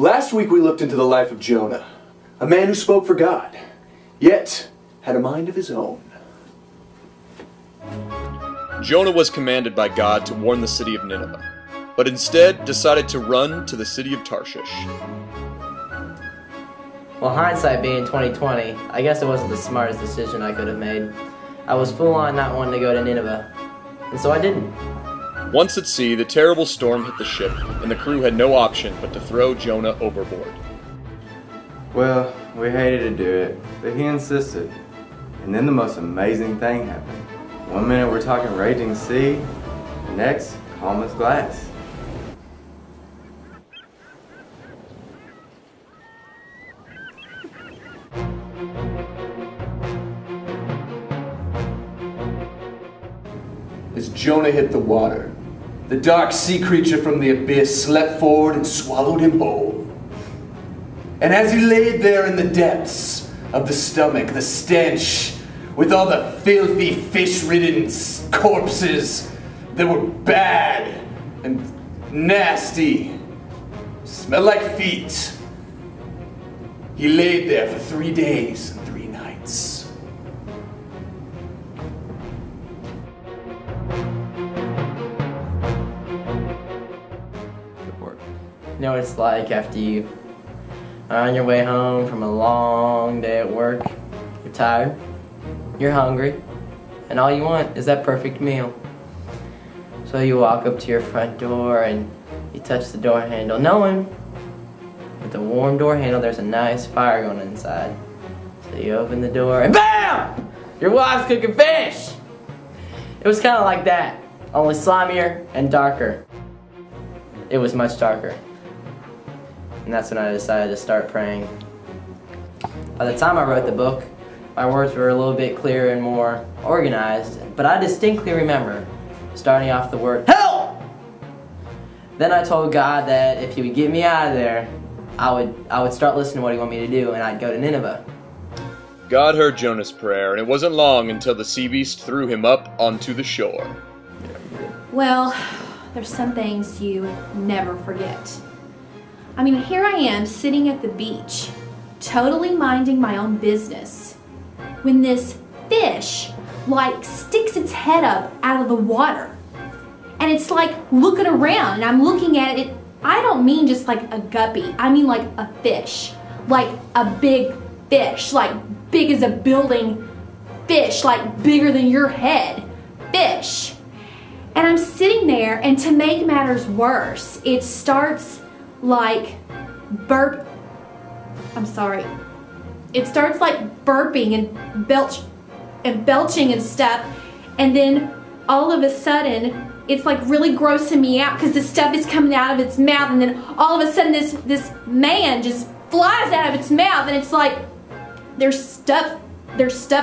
Last week we looked into the life of Jonah, a man who spoke for God, yet had a mind of his own. Jonah was commanded by God to warn the city of Nineveh, but instead decided to run to the city of Tarshish. Well, hindsight being 2020, I guess it wasn't the smartest decision I could have made. I was full on not wanting to go to Nineveh, and so I didn't. Once at sea, the terrible storm hit the ship, and the crew had no option but to throw Jonah overboard. Well, we hated to do it, but he insisted. And then the most amazing thing happened. One minute we're talking raging sea, the next, calm as glass. As Jonah hit the water, the dark sea creature from the abyss leapt forward and swallowed him whole. And as he laid there in the depths of the stomach, the stench, with all the filthy, fish-ridden corpses that were bad and nasty, smelled like feet, he laid there for 3 days and 3 nights. You know what it's like after you are on your way home from a long day at work. You're tired, you're hungry, and all you want is that perfect meal. So you walk up to your front door and you touch the door handle, knowing with the warm door handle there's a nice fire going inside. So you open the door and BAM! Your wife's cooking fish! It was kind of like that, only slimier and darker. It was much darker. And that's when I decided to start praying. By the time I wrote the book, my words were a little bit clearer and more organized, but I distinctly remember starting off the word HELP! Then I told God that if he would get me out of there, I would start listening to what he wanted me to do, and I'd go to Nineveh. God heard Jonah's prayer, and it wasn't long until the sea beast threw him up onto the shore. Well, there's some things you never forget. I mean, here I am sitting at the beach, totally minding my own business, when this fish, like, sticks its head up out of the water. And it's like looking around, and I'm looking at it. I don't mean just like a guppy, I mean like a fish. Like a big fish, like big as a building fish, like bigger than your head fish. And I'm sitting there, and to make matters worse, it starts like it starts like burping and belching and stuff, and then all of a sudden it's like really grossing me out because the stuff is coming out of its mouth, and then all of a sudden this man just flies out of its mouth, and it's like there's stuff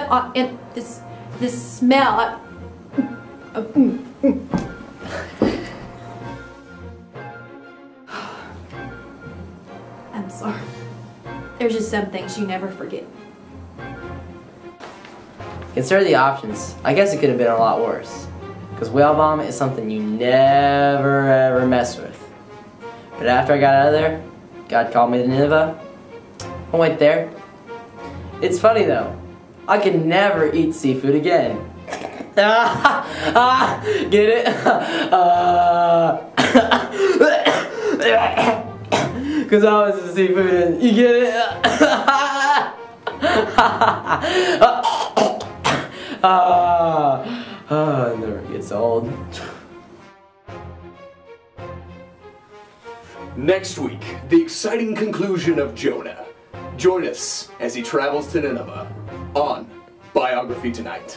on, and this smell. I'm sorry. There's just some things you never forget. Consider the options. I guess it could have been a lot worse. Because whale vomit is something you never ever mess with. But after I got out of there, God called me to Nineveh. I went there. It's funny though. I could never eat seafood again. Get it? Because I was a seafood and you get it? It never gets old. Next week, the exciting conclusion of Jonah. Join us as he travels to Nineveh on Biography Tonight.